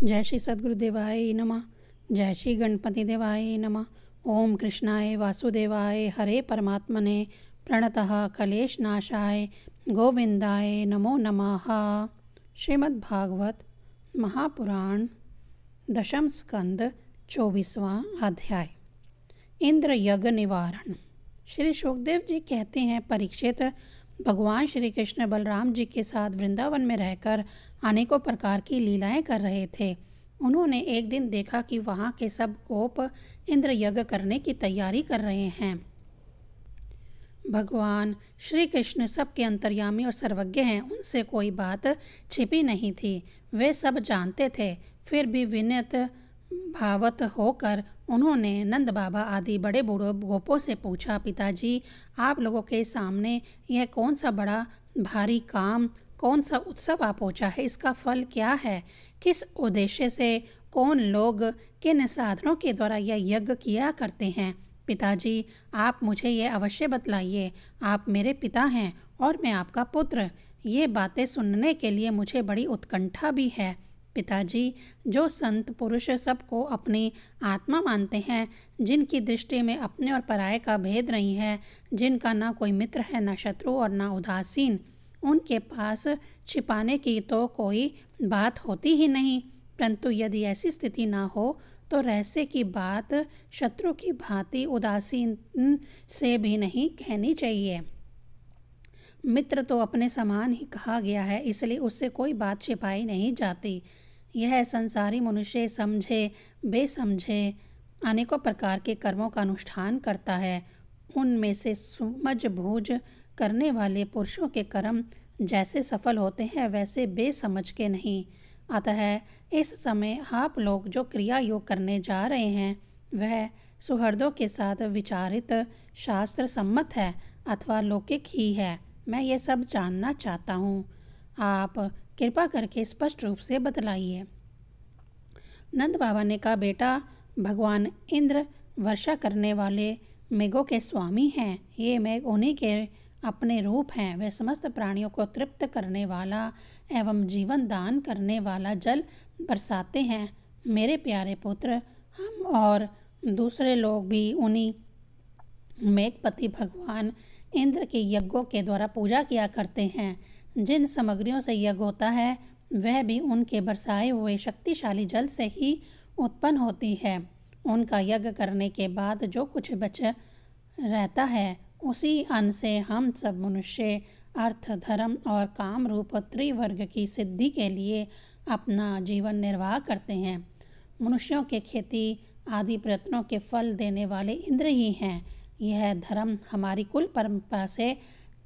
जय श्री सद्गुरुदेवाय नमः। जय श्री गणपति देवाय नमः। ओम कृष्णाय वासुदेवाय हरे परमात्मने प्रणतः कलेश नाशाय गोविंदाय नमो नमः। श्रीमद्भागवत महापुराण दशम स्कंद 24वां अध्याय इंद्र यज्ञ निवारण। श्री शुकदेव जी कहते हैं, परीक्षित, भगवान श्री कृष्ण बलराम जी के साथ वृंदावन में रहकर अनेकों प्रकार की लीलाएं कर रहे थे। उन्होंने एक दिन देखा कि वहाँ के सब गोप इंद्र यज्ञ करने की तैयारी कर रहे हैं। भगवान श्री कृष्ण सबके अंतर्यामी और सर्वज्ञ हैं, उनसे कोई बात छिपी नहीं थी, वे सब जानते थे। फिर भी विनत भावत होकर उन्होंने नंद बाबा आदि बड़े बूढ़ों गोपों से पूछा, पिताजी, आप लोगों के सामने यह कौन सा बड़ा भारी काम, कौन सा उत्सव आ पहुँचा है? इसका फल क्या है? किस उद्देश्य से कौन लोग किन साधनों के द्वारा यह यज्ञ किया करते हैं? पिताजी, आप मुझे यह अवश्य बतलाइए। आप मेरे पिता हैं और मैं आपका पुत्र। ये बातें सुनने के लिए मुझे बड़ी उत्कंठा भी है। पिताजी, जो संत पुरुष सबको अपनी आत्मा मानते हैं, जिनकी दृष्टि में अपने और पराये का भेद नहीं है, जिनका ना कोई मित्र है, ना शत्रु और ना उदासीन, उनके पास छिपाने की तो कोई बात होती ही नहीं। परंतु यदि ऐसी स्थिति ना हो तो रहस्य की बात शत्रु की भांति उदासीन से भी नहीं कहनी चाहिए। मित्र तो अपने समान ही कहा गया है, इसलिए उससे कोई बात छिपाई नहीं जाती। यह संसारी मनुष्य समझे बेसमझे अनेकों प्रकार के कर्मों का अनुष्ठान करता है। उनमें से सूझबूझ करने वाले पुरुषों के कर्म जैसे सफल होते हैं, वैसे बेसमझ के नहीं। अतः इस समय आप लोग जो क्रिया योग करने जा रहे हैं, वह सुहृदों के साथ विचारित शास्त्र सम्मत है अथवा लौकिक ही है, मैं ये सब जानना चाहता हूँ। आप कृपा करके स्पष्ट रूप से बतलाइए। नंद बाबा ने कहा, बेटा, भगवान इंद्र वर्षा करने वाले मेघों के स्वामी हैं। ये मेघ उन्हीं के अपने रूप हैं। वे समस्त प्राणियों को तृप्त करने वाला एवं जीवन दान करने वाला जल बरसाते हैं। मेरे प्यारे पुत्र, हम और दूसरे लोग भी उन्हीं मेघपति भगवान इंद्र के यज्ञों के द्वारा पूजा किया करते हैं। जिन सामग्रियों से यज्ञ होता है, वह भी उनके बरसाए हुए शक्तिशाली जल से ही उत्पन्न होती है। उनका यज्ञ करने के बाद जो कुछ बच रहता है, उसी अन्न से हम सब मनुष्य अर्थ, धर्म और काम रूप त्रिवर्ग की सिद्धि के लिए अपना जीवन निर्वाह करते हैं। मनुष्यों के खेती आदि प्रयत्नों के फल देने वाले इंद्र ही हैं। यह धर्म हमारी कुल परंपरा से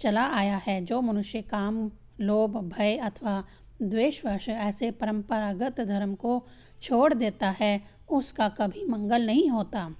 चला आया है। जो मनुष्य काम, लोभ, भय अथवा द्वेषवश ऐसे परंपरागत धर्म को छोड़ देता है, उसका कभी मंगल नहीं होता।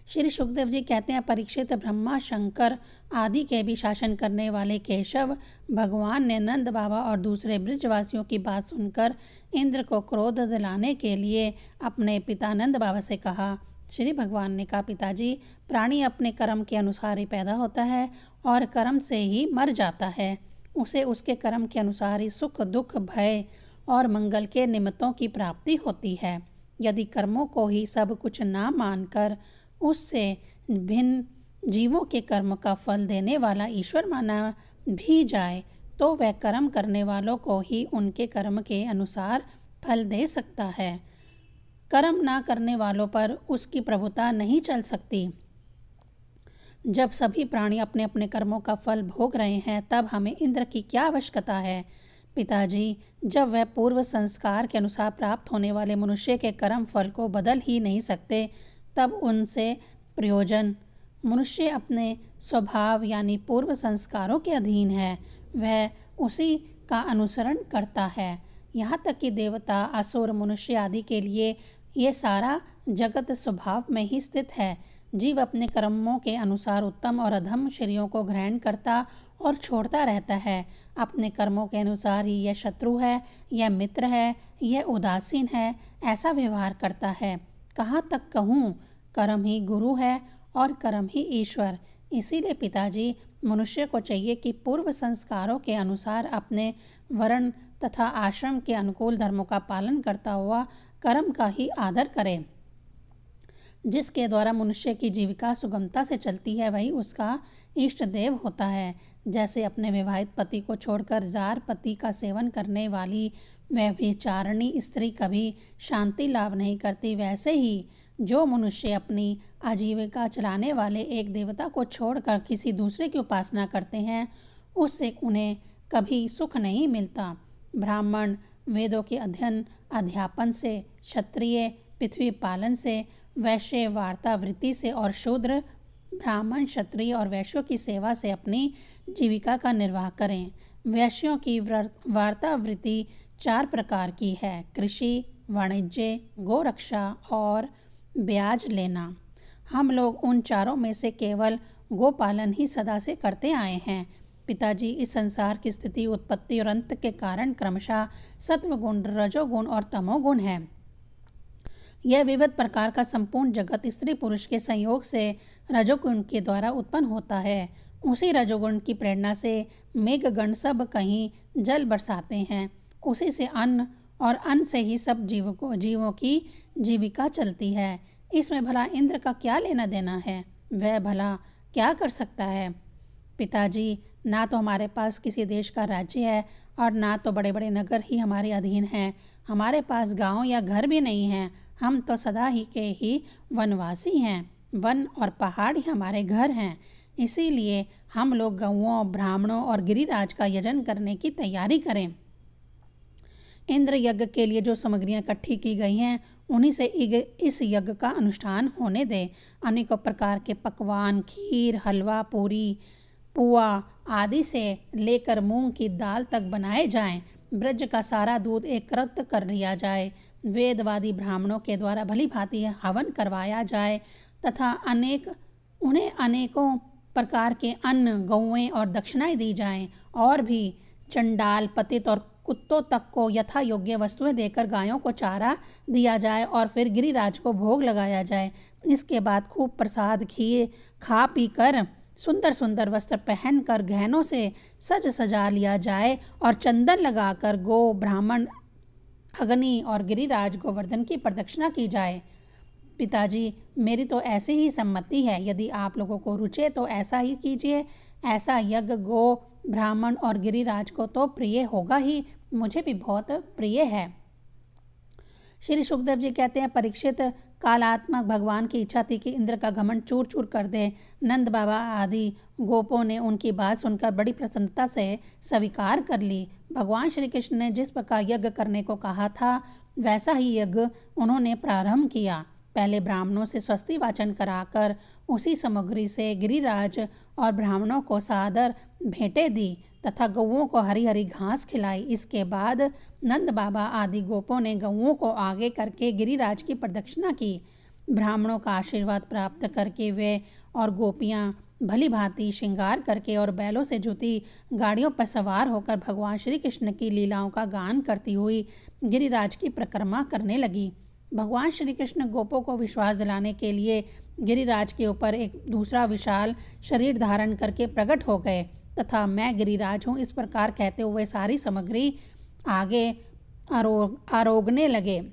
श्री सुखदेव जी कहते हैं, परीक्षित, ब्रह्मा, शंकर आदि के भी शासन करने वाले केशव भगवान ने नंद बाबा और दूसरे ब्रजवासियों की बात सुनकर इंद्र को क्रोध दिलाने के लिए अपने पिता नंद बाबा से कहा। श्री भगवान ने कहा, पिताजी, प्राणी अपने कर्म के अनुसार ही पैदा होता है और कर्म से ही मर जाता है। उसे उसके कर्म के अनुसार ही सुख, दुख, भय और मंगल के निमित्तों की प्राप्ति होती है। यदि कर्मों को ही सब कुछ ना मानकर उससे भिन्न जीवों के कर्म का फल देने वाला ईश्वर माना भी जाए, तो वह कर्म करने वालों को ही उनके कर्म के अनुसार फल दे सकता है। कर्म ना करने वालों पर उसकी प्रभुता नहीं चल सकती। जब सभी प्राणी अपने अपने कर्मों का फल भोग रहे हैं, तब हमें इंद्र की क्या आवश्यकता है? पिताजी, जब वह पूर्व संस्कार के अनुसार प्राप्त होने वाले मनुष्य के कर्म फल को बदल ही नहीं सकते, तब उनसे प्रयोजन? मनुष्य अपने स्वभाव यानी पूर्व संस्कारों के अधीन है, वह उसी का अनुसरण करता है। यहाँ तक कि देवता, असुर, मनुष्य आदि के लिए ये सारा जगत स्वभाव में ही स्थित है। जीव अपने कर्मों के अनुसार उत्तम और अधम शरीरों को ग्रहण करता और छोड़ता रहता है। अपने कर्मों के अनुसार ही यह शत्रु है, यह मित्र है, यह उदासीन है, ऐसा व्यवहार करता है। कहाँ तक कहूँ, कर्म ही गुरु है और कर्म ही ईश्वर। इसीलिए पिताजी, मनुष्य को चाहिए कि पूर्व संस्कारों के अनुसार अपने वर्ण तथा आश्रम के अनुकूल धर्मों का पालन करता हुआ कर्म का ही आदर करे। जिसके द्वारा मनुष्य की जीविका सुगमता से चलती है वही उसका इष्ट देव होता है। जैसे अपने विवाहित पति को छोड़कर जार पति का सेवन करने वाली व्यभिचारिणी स्त्री कभी शांति लाभ नहीं करती, वैसे ही जो मनुष्य अपनी आजीविका चलाने वाले एक देवता को छोड़कर किसी दूसरे की उपासना करते हैं उससे उन्हें कभी सुख नहीं मिलता। ब्राह्मण वेदों के अध्ययन अध्यापन से, क्षत्रिय पृथ्वी पालन से, वैश्य वार्तावृत्ति से और शूद्र ब्राह्मण क्षत्रिय और वैश्यों की सेवा से अपनी जीविका का निर्वाह करें। वैश्यों की वार्तावृत्ति 4 प्रकार की है: कृषि, वाणिज्य, गोरक्षा और ब्याज लेना। हम लोग उन चारों में से केवल गोपालन ही सदा से करते आए हैं। पिताजी, इस संसार की स्थिति, उत्पत्ति और अंत के कारण क्रमशः सत्वगुण, रजोगुण और तमोगुण है। यह विविध प्रकार का संपूर्ण जगत स्त्री पुरुष के संयोग से रजोगुण के द्वारा उत्पन्न होता है। उसी रजोगुण की प्रेरणा से मेघगण सब कहीं जल बरसाते हैं। उसी से अन्न और अन्न से ही सब जीवों की जीविका चलती है। इसमें भला इंद्र का क्या लेना देना है? वह भला क्या कर सकता है? पिताजी, ना तो हमारे पास किसी देश का राज्य है और ना तो बड़े बड़े नगर ही हमारे अधीन हैं। हमारे पास गांव या घर भी नहीं है। हम तो सदा ही के ही वनवासी हैं। वन और पहाड़ ही हमारे घर हैं। इसीलिए हम लोग गौओं, ब्राह्मणों और गिरिराज का यजन करने की तैयारी करें। इंद्र यज्ञ के लिए जो सामग्रियां इकट्ठी की गई हैं उन्हीं से इस यज्ञ का अनुष्ठान होने दें। अनेकों प्रकार के पकवान, खीर, हलवा, पूरी, पुआ आदि से लेकर मूंग की दाल तक बनाए जाएं। ब्रज का सारा दूध एकत्र कर लिया जाए। वेदवादी ब्राह्मणों के द्वारा भली भांति हवन करवाया जाए तथा उन्हें अनेकों प्रकार के अन्न, गौएं और दक्षिणाएं दी जाएं। और भी चंडाल, पतित और कुत्तों तक को यथा योग्य वस्तुएं देकर गायों को चारा दिया जाए और फिर गिरिराज को भोग लगाया जाए। इसके बाद खूब प्रसाद खीर खा पी कर सुंदर सुंदर वस्त्र पहनकर गहनों से सज सजा लिया जाए और चंदन लगाकर गो, ब्राह्मण, अग्नि और गिरिराज गोवर्धन की प्रदक्षिणा की जाए। पिताजी, मेरी तो ऐसी ही सम्मति है। यदि आप लोगों को रुचे तो ऐसा ही कीजिए। ऐसा यज्ञ गो, ब्राह्मण और गिरिराज को तो प्रिय होगा ही, मुझे भी बहुत प्रिय है। श्री सुखदेव जी कहते हैं, परीक्षित, कालात्मक भगवान की इच्छा थी कि इंद्र का घमंड चूर चूर कर दे। नंद बाबा आदि गोपों ने उनकी बात सुनकर बड़ी प्रसन्नता से स्वीकार कर ली। भगवान श्री कृष्ण ने जिस प्रकार यज्ञ करने को कहा था वैसा ही यज्ञ उन्होंने प्रारंभ किया। पहले ब्राह्मणों से स्वस्ति वाचन कराकर उसी सामग्री से गिरिराज और ब्राह्मणों को सादर भेंटें दी तथा गौओं को हरी हरी घास खिलाई। इसके बाद नंद बाबा आदि गोपों ने गौओं को आगे करके गिरिराज की प्रदक्षिणा की। ब्राह्मणों का आशीर्वाद प्राप्त करके वे और गोपियां भली भांति श्रृंगार करके और बैलों से जुती गाड़ियों पर सवार होकर भगवान श्री कृष्ण की लीलाओं का गान करती हुई गिरिराज की परिक्रमा करने लगी। भगवान श्री कृष्ण गोपों को विश्वास दिलाने के लिए गिरिराज के ऊपर एक दूसरा विशाल शरीर धारण करके प्रकट हो गए तथा मैं गिरिराज हूँ इस प्रकार कहते हुए सारी सामग्री आगे आरोगने लगे।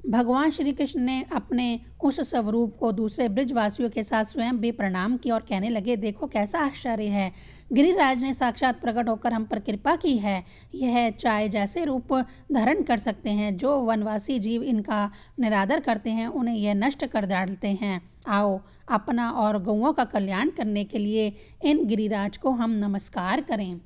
भगवान श्री कृष्ण ने अपने उस स्वरूप को दूसरे ब्रिजवासियों के साथ स्वयं भी प्रणाम किया और कहने लगे, देखो कैसा आश्चर्य है, गिरिराज ने साक्षात प्रकट होकर हम पर कृपा की है। यह चाय जैसे रूप धारण कर सकते हैं। जो वनवासी जीव इनका निरादर करते हैं उन्हें यह नष्ट कर डालते हैं। आओ अपना और गौओं का कल्याण करने के लिए इन गिरिराज को हम नमस्कार करें।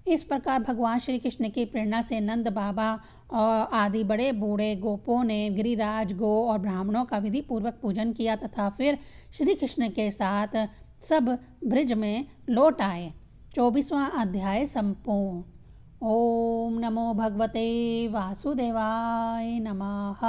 इस प्रकार भगवान श्री कृष्ण की प्रेरणा से नंद बाबा और आदि बड़े बूढ़े गोपों ने गिरिराज, गो और ब्राह्मणों का विधि पूर्वक पूजन किया तथा फिर श्री कृष्ण के साथ सब ब्रिज में लौट आए। 24वां अध्याय संपूर्ण। ओम नमो भगवते वासुदेवाय नमः।